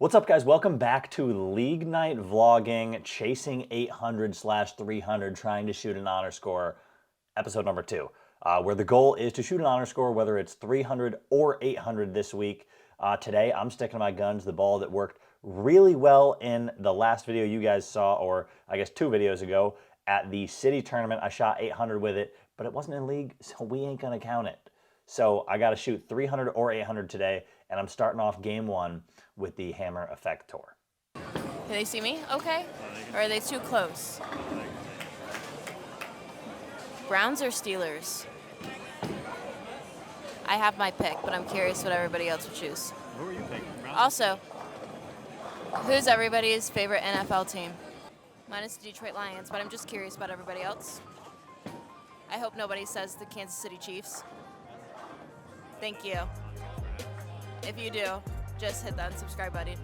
What's up, guys? Welcome back to League Night Vlogging, chasing 800/300, trying to shoot an honor score, episode number 2, where the goal is to shoot an honor score, whether it's 300 or 800 this week. Today, I'm sticking to my guns, the ball that worked really well in the last video you guys saw, or I guess 2 videos ago, at the city tournament. I shot 800 with it, but it wasn't in league, so we ain't gonna count it. So I gotta shoot 300 or 800 today, and I'm starting off game 1 with the Hammer Effector. Can they see me okay? Or are they too close? Browns or Steelers? I have my pick, but I'm curious what everybody else would choose. Who are you picking? Browns? Also, who's everybody's favorite NFL team? Mine is the Detroit Lions, but I'm just curious about everybody else. I hope nobody says the Kansas City Chiefs. Thank you. If you do, just hit that unsubscribe button.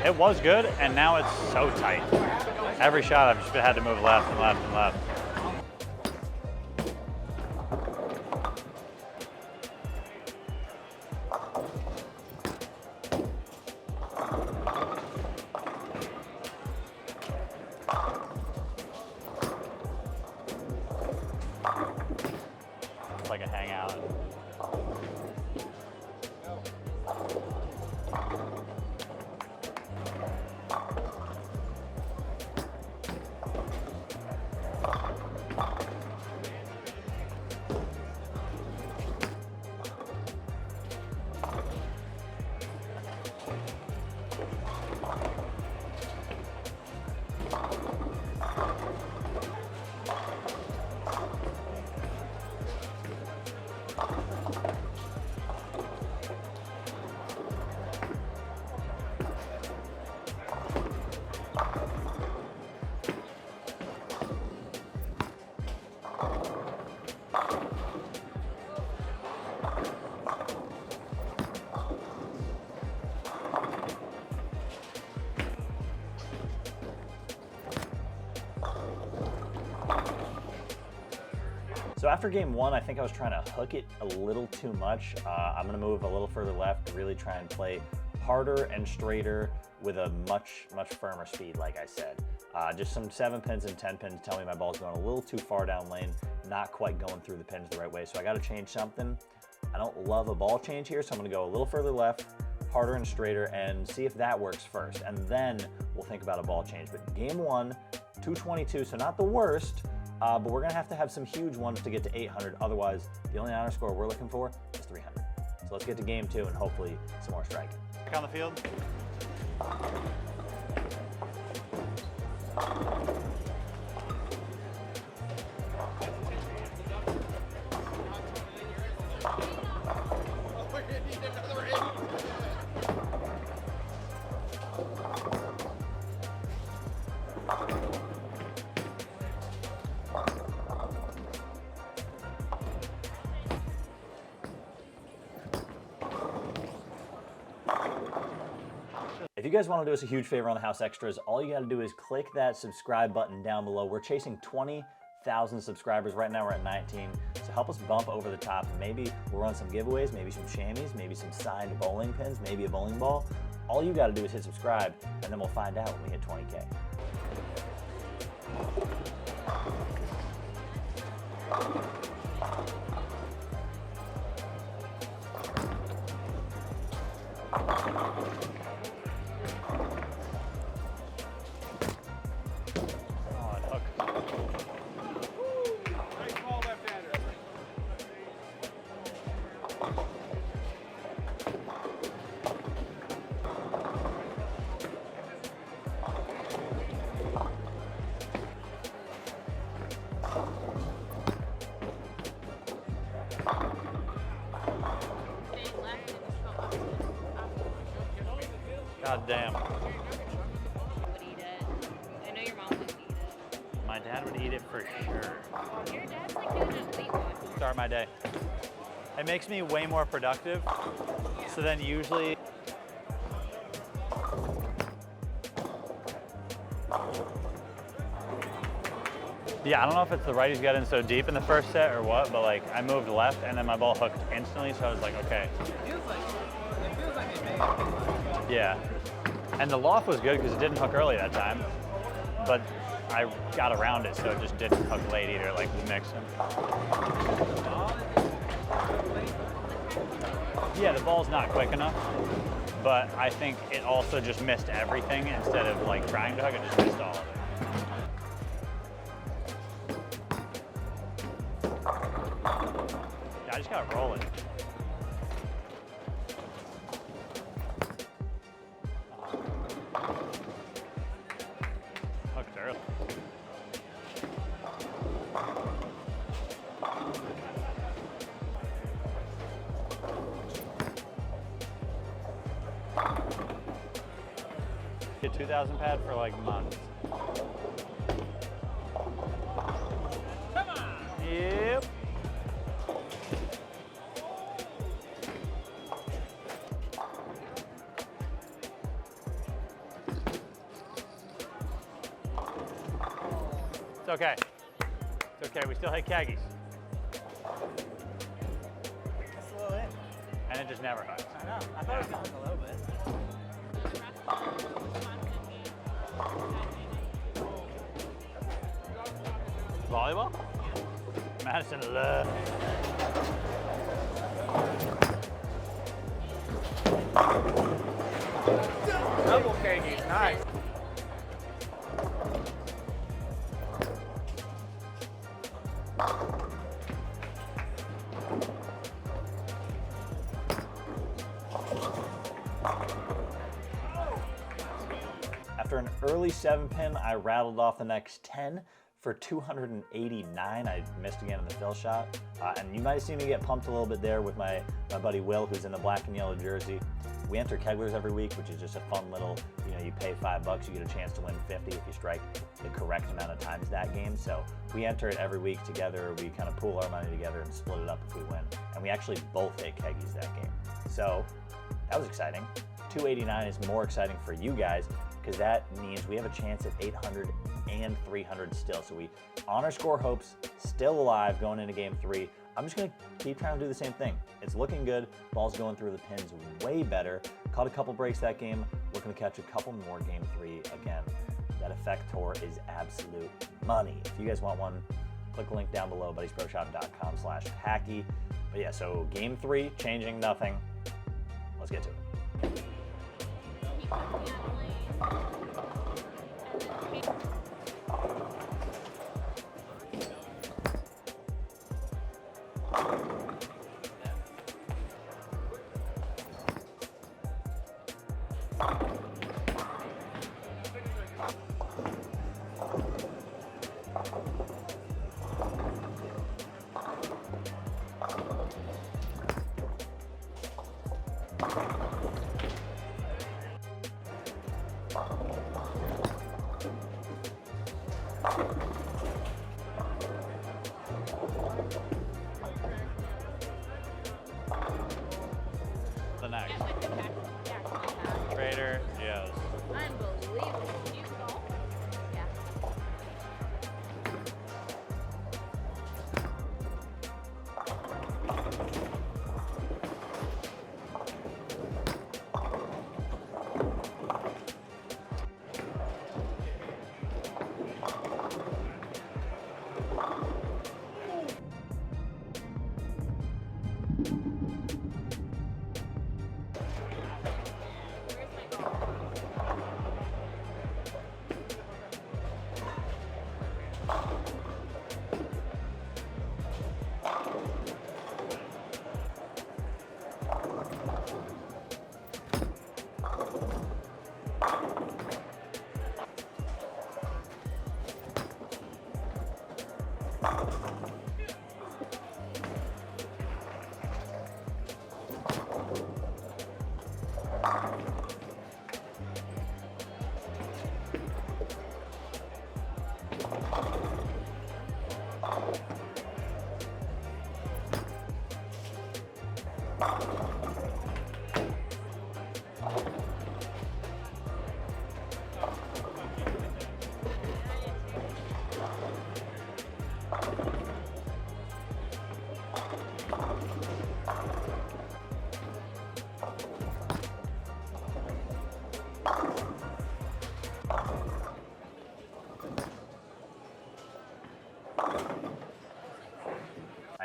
It was good, and now it's so tight. Every shot I've just had to move left and left and left. It's like a hangout. So after game 1, I think I was trying to hook it a little too much. I'm gonna move a little further left, really try and play harder and straighter with a much firmer speed, like I said. Just some 7 pins and 10 pins tell me my ball's going a little too far down lane, not quite going through the pins the right way, so I gotta change something. I don't love a ball change here, so I'm gonna go a little further left, harder and straighter, and see if that works first, and then we'll think about a ball change. But game 1, 222, so not the worst, but we're gonna have to have some huge ones to get to 800. Otherwise, the only honor score we're looking for is 300. So let's get to game 2 and hopefully some more striking. Back on the field. If you guys want to do us a huge favor on the House Extras, all you got to do is click that subscribe button down below. We're chasing 20,000 subscribers. Right now we're at 19. So help us bump over the top. Maybe we'll run some giveaways, maybe some chamois, maybe some signed bowling pins, maybe a bowling ball. All you got to do is hit subscribe, and then we'll find out when we hit 20K. God damn. Would eat it. I know your mom would eat it. My dad would eat it for sure. Your dad's like doing that Weight Watchers. Start my day. It makes me way more productive. So then usually yeah, I don't know if it's the righties got in so deep in the first set or what, but like I moved left and then my ball hooked instantly, so I was like, okay. Yeah. And the loft was good because it didn't hook early that time, but I got around it so it just didn't hook late either, like mixing. Yeah, the ball's not quick enough, but I think it also just missed everything instead of like trying to hook, it just missed all of it. I just got rolling. Hooked early. Get 2,000 pad for like months. Come on. Yep. It's okay. It's okay. We still hit keggies. That's a little in. And it just never hooks. I know. I thought it was going to look a little bit. Volleyball? Madison love. Double keggies. Nice. After an early 7-pin, I rattled off the next 10 for 289. I missed again in the fill shot. And you might have seen me get pumped a little bit there with my buddy Will, who's in the black and yellow jersey. We enter Kegglers every week, which is just a fun little, you pay $5, you get a chance to win 50 if you strike the correct amount of times that game. So we enter it every week together. We kind of pool our money together and split it up if we win. And we actually both hit keggies that game. So that was exciting. 289 is more exciting for you guys because that means we have a chance at 800 and 300 still. So we honor score hopes, still alive going into game 3. I'm just gonna keep trying to do the same thing. It's looking good. Ball's going through the pins way better. Caught a couple breaks that game. Looking to catch a couple more game 3 again. That Effector is absolute money. If you guys want one, click the link down below, buddysproshop.com/hacky. But yeah, so game 3, changing nothing. Let's get to it. The next. Trader, yes. Unbelievable. Do you golf? Yeah.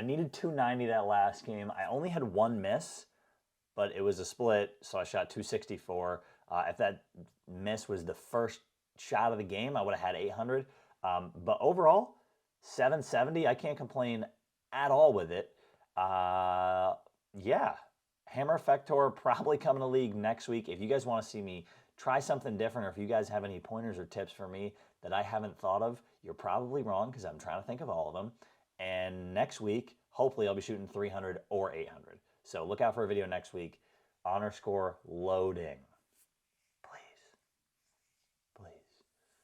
needed 290 that last game. I only had one miss, but it was a split, so I shot 264. If that miss was the first shot of the game, I would have had 800. But overall, 770. I can't complain at all with it. Yeah, Hammer Effector probably coming to league next week. If you guys want to see me try something different, or if you guys have any pointers or tips for me that I haven't thought of, you're probably wrong because I'm trying to think of all of them. And next week, hopefully I'll be shooting 300 or 800. So look out for a video next week. Honor score loading. Please. Please.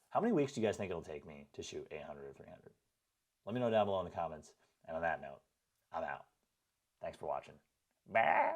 How many weeks do you guys think it'll take me to shoot 800 or 300? Let me know down below in the comments. And on that note, I'm out. Thanks for watching. Bye.